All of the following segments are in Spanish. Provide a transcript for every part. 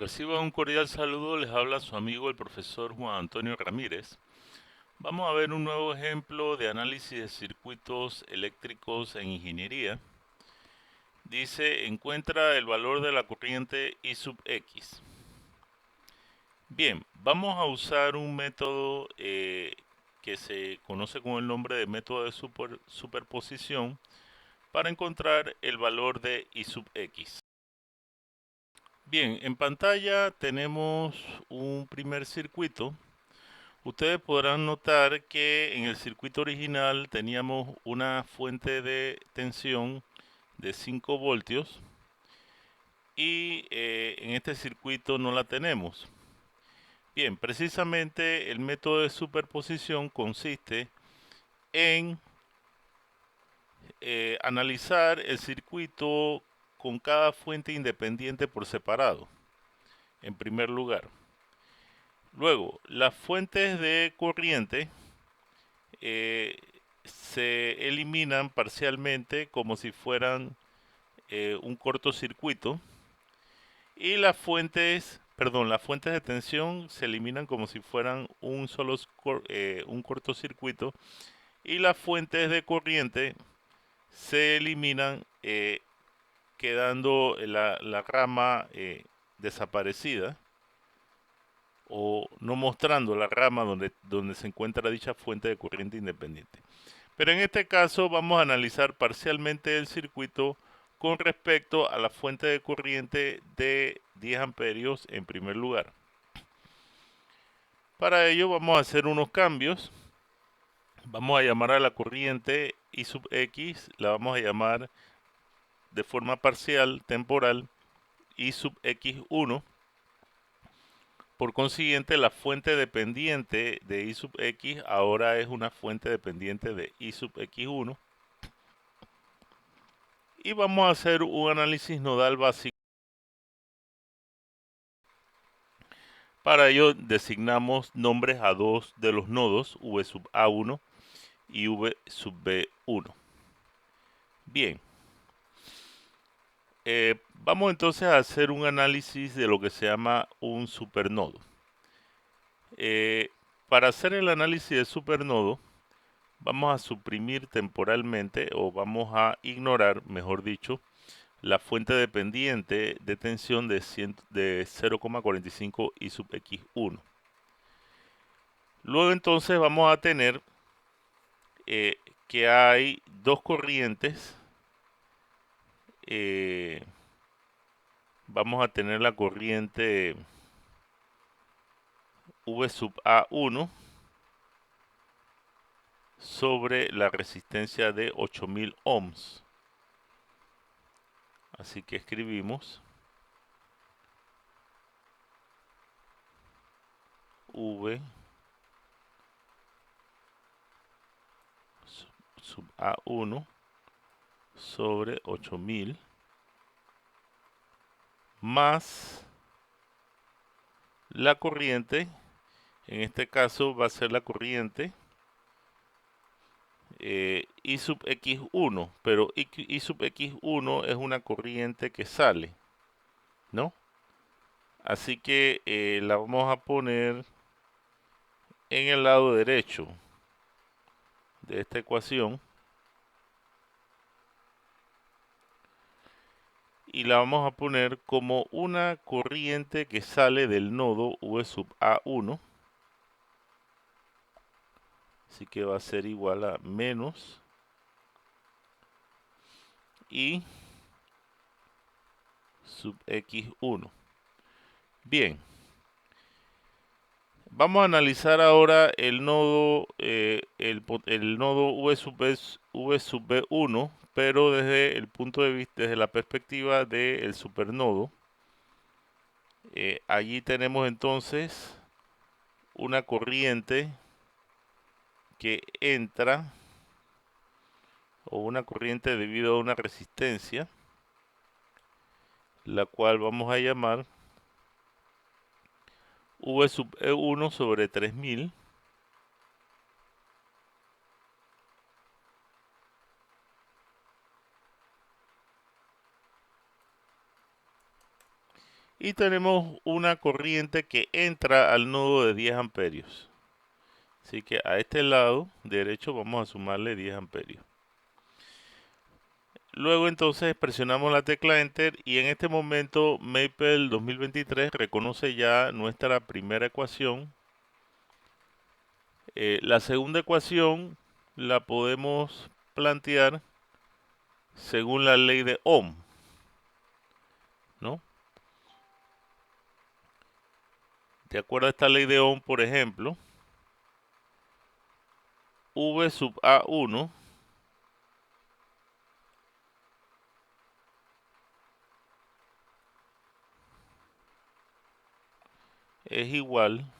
Reciba un cordial saludo, les habla su amigo el profesor Juan Antonio Ramírez. Vamos a ver un nuevo ejemplo de análisis de circuitos eléctricos en ingeniería. Dice, encuentra el valor de la corriente I sub X. Bien, vamos a usar un método que se conoce con el nombre de método de superposición para encontrar el valor de I sub X. Bien, en pantalla tenemos un primer circuito. Ustedes podrán notar que en el circuito original teníamos una fuente de tensión de 5 voltios y en este circuito no la tenemos. Bien, precisamente el método de superposición consiste en analizar el circuito con cada fuente independiente por separado, en primer lugar. Luego, las fuentes de corriente se eliminan parcialmente como si fueran un cortocircuito y las fuentes de tensión se eliminan como si fueran un cortocircuito y las fuentes de corriente se eliminan quedando la rama desaparecida o no mostrando la rama donde se encuentra dicha fuente de corriente independiente. Pero en este caso vamos a analizar parcialmente el circuito con respecto a la fuente de corriente de 10 amperios en primer lugar. Para ello vamos a hacer unos cambios. Vamos a llamar a la corriente I sub X, la vamos a llamar de forma parcial, temporal, I sub X1. Por consiguiente, la fuente dependiente de I sub X ahora es una fuente dependiente de I sub X1. Y vamos a hacer un análisis nodal básico. Para ello designamos nombres a dos de los nodos, V sub A1 y V sub B1. Bien, vamos entonces a hacer un análisis de lo que se llama un supernodo. Para hacer el análisis de supernodo, vamos a suprimir temporalmente o vamos a ignorar, mejor dicho, la fuente dependiente de tensión de 0,45 I sub X1. Luego entonces vamos a tener que hay dos corrientes. Vamos a tener la corriente V sub A1 sobre la resistencia de 8000 ohms. Así que escribimos V sub A1 sobre 8000 más la corriente, en este caso va a ser la corriente I sub X1, pero I sub X1 es una corriente que sale, ¿no? Así que la vamos a poner en el lado derecho de esta ecuación y la vamos a poner como una corriente que sale del nodo V sub A1. Así que va a ser igual a menos I sub X1. Bien. Vamos a analizar ahora el nodo, el nodo V sub B1, pero desde el punto de vista, desde la perspectiva del supernodo. Allí tenemos entonces una corriente que entra, o una corriente debido a una resistencia, la cual vamos a llamar V sub E1 sobre 3000. y tenemos una corriente que entra al nodo de 10 amperios. Así que a este lado derecho vamos a sumarle 10 amperios. Luego entonces presionamos la tecla Enter y en este momento Maple 2023 reconoce ya nuestra primera ecuación. La segunda ecuación la podemos plantear según la ley de Ohm, ¿no? De acuerdo a esta ley de Ohm, por ejemplo, V sub A1 es igual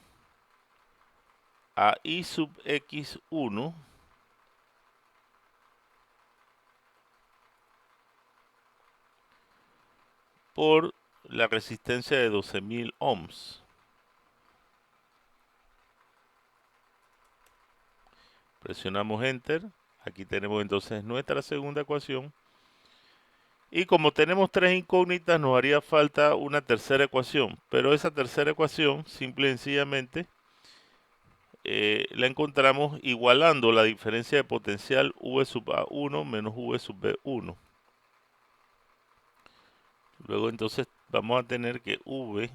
a I sub X1 por la resistencia de 12.000 ohms. Presionamos Enter. Aquí tenemos entonces nuestra segunda ecuación. Y como tenemos tres incógnitas, nos haría falta una tercera ecuación. Pero esa tercera ecuación, simple y sencillamente, la encontramos igualando la diferencia de potencial V sub A1 menos V sub B1. Luego entonces vamos a tener que V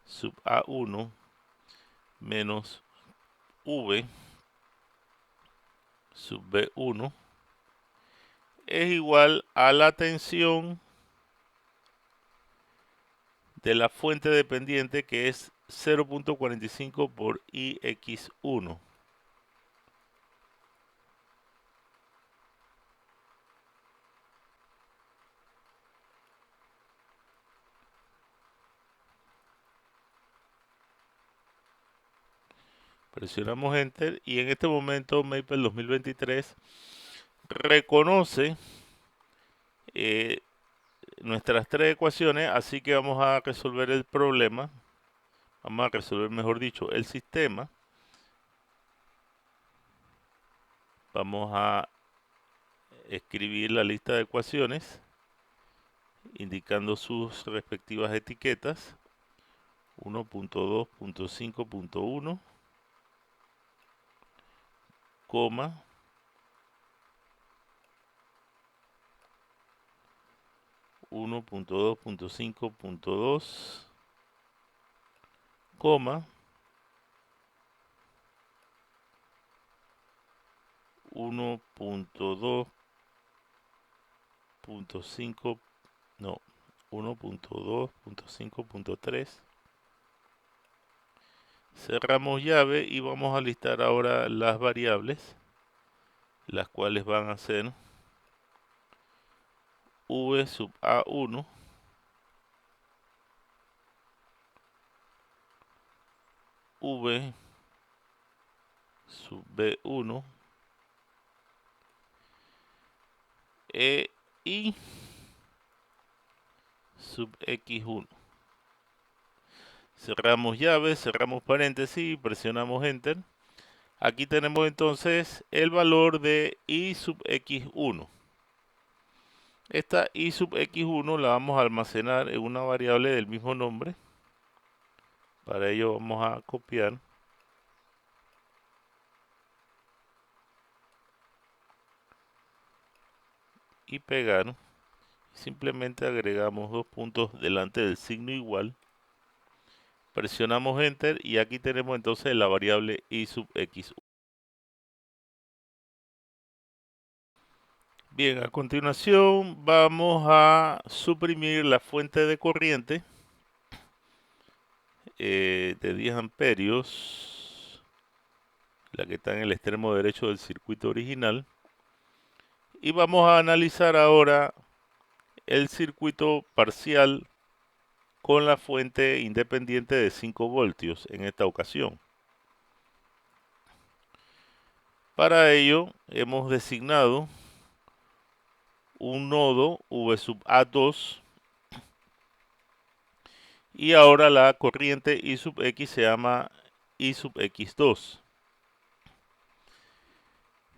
sub A1 menos V sub B1 es igual a la tensión de la fuente dependiente, que es 0.45 por IX1. Presionamos Enter y en este momento Maple 2023 reconoce nuestras tres ecuaciones, así que vamos a resolver el problema. Vamos a resolver, mejor dicho, el sistema. Vamos a escribir la lista de ecuaciones indicando sus respectivas etiquetas. 1.2.5.1, coma, 1.2.5.2, coma, 1.2.5, no, 1.2.5.3. Cerramos llave y vamos a listar ahora las variables, las cuales van a ser V sub A1 V sub B1 y sub X1. Cerramos llave, cerramos paréntesis y presionamos Enter. Aquí tenemos entonces el valor de I sub X1. Esta I sub X1 la vamos a almacenar en una variable del mismo nombre. Para ello vamos a copiar y pegar. Simplemente agregamos dos puntos delante del signo igual. Presionamos Enter y aquí tenemos entonces la variable I sub X1. Bien, a continuación vamos a suprimir la fuente de corriente de 10 amperios, la que está en el extremo derecho del circuito original. Y vamos a analizar ahora el circuito parcial con la fuente independiente de 5 voltios en esta ocasión. Para ello hemos designado un nodo V sub A2 y ahora la corriente I sub X se llama I sub X2.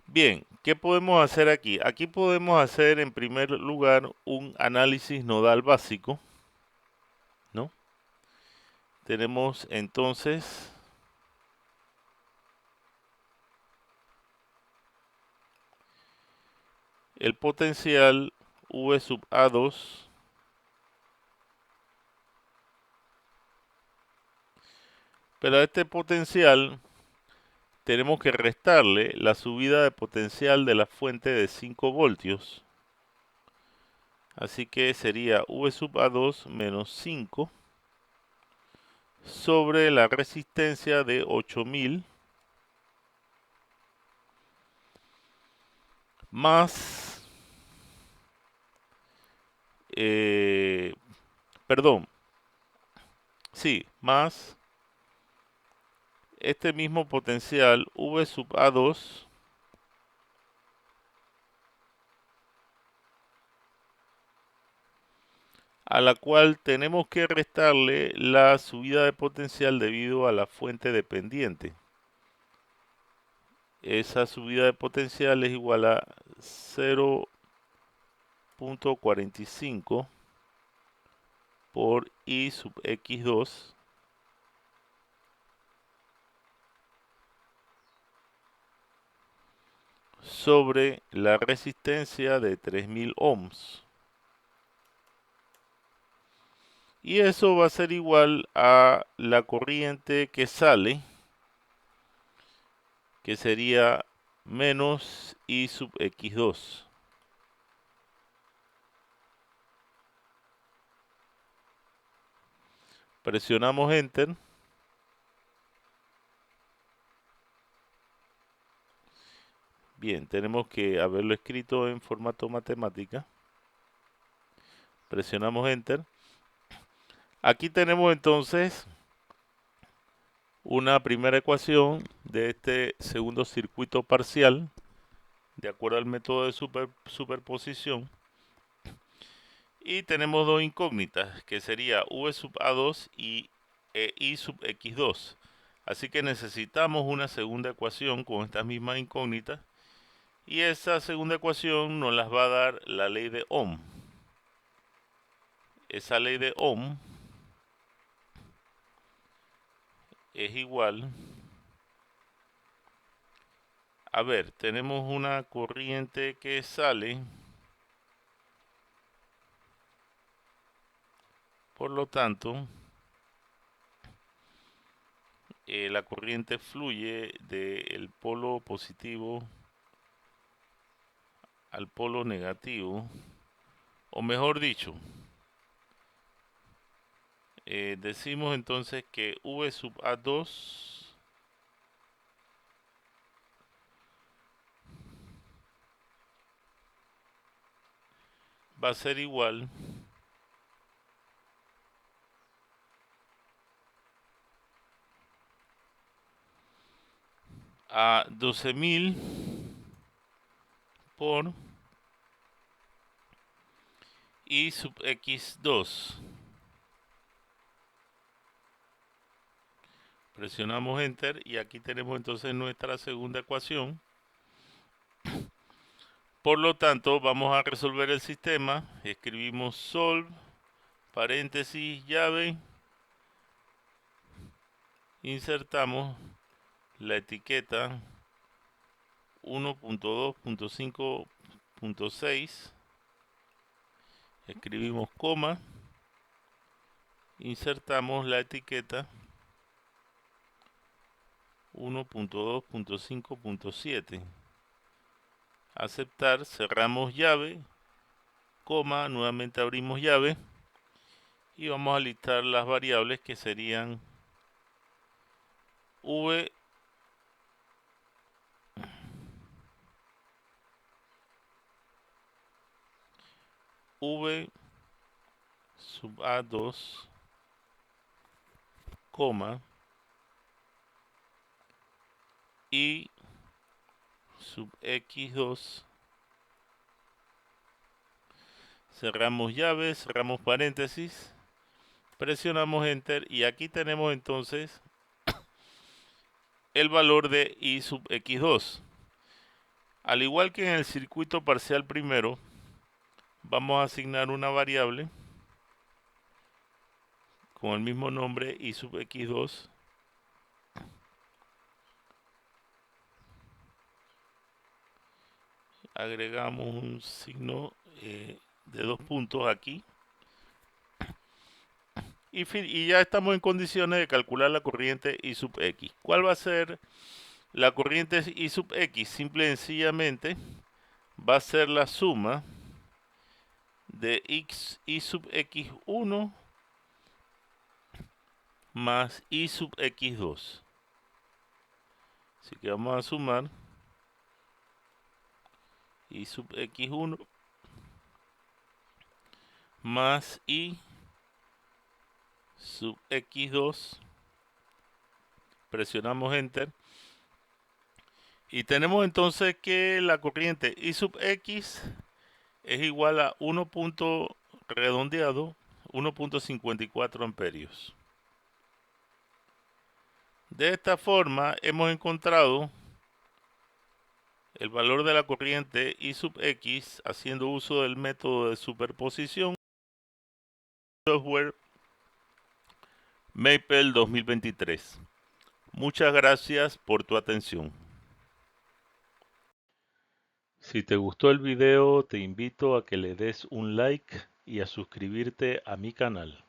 Bien, ¿qué podemos hacer aquí? Aquí podemos hacer en primer lugar un análisis nodal básico, ¿no? tenemos entonces el potencial V sub A2 pero a este potencial tenemos que restarle la subida de potencial de la fuente de 5 voltios. Así que sería V sub A2 menos 5 sobre la resistencia de 8000 más, perdón, sí, más este mismo potencial V sub A2 a la cual tenemos que restarle la subida de potencial debido a la fuente dependiente. Esa subida de potencial es igual a 0.45 por I sub X2 sobre la resistencia de 3000 ohms. Y eso va a ser igual a la corriente que sale, que sería menos I sub X2. Presionamos Enter. Bien, tenemos que haberlo escrito en formato matemática. Presionamos Enter. Aquí tenemos entonces una primera ecuación de este segundo circuito parcial, de acuerdo al método de superposición. Y tenemos dos incógnitas, que sería V sub A2 y I sub X2. Así que necesitamos una segunda ecuación con estas mismas incógnitas. Y esa segunda ecuación nos las va a dar la ley de Ohm. Esa ley de Ohm es igual. A ver, tenemos una corriente que sale. Por lo tanto, la corriente fluye del polo positivo al polo negativo. O mejor dicho, decimos entonces que V sub A2 va a ser igual a 12000 por I sub X2. Presionamos Enter y aquí tenemos entonces nuestra segunda ecuación. Por lo tanto, vamos a resolver el sistema. Escribimos solve, paréntesis, llave. Insertamos la etiqueta 1.2.5.6. Escribimos coma. Insertamos la etiqueta 1.2.5.7. Aceptar, cerramos llave, coma, nuevamente abrimos llave y vamos a listar las variables que serían V sub A2, coma, y sub X2. Cerramos llave, cerramos paréntesis, presionamos Enter y aquí tenemos entonces el valor de I sub X2. Al igual que en el circuito parcial primero, vamos a asignar una variable con el mismo nombre I sub X2. Agregamos un signo de 2 puntos aquí. Y ya estamos en condiciones de calcular la corriente I sub X. ¿Cuál va a ser la corriente I sub X? Simple y sencillamente va a ser la suma de I sub X1 más I sub X2. Así que vamos a sumar I sub X1 más I sub X2. Presionamos Enter. Y tenemos entonces que la corriente I sub X es igual a 1. Redondeado 1.54 amperios. De esta forma hemos encontrado el valor de la corriente I sub X haciendo uso del método de superposición software Maple 2023. Muchas gracias por tu atención. Si te gustó el video, te invito a que le des un like y a suscribirte a mi canal.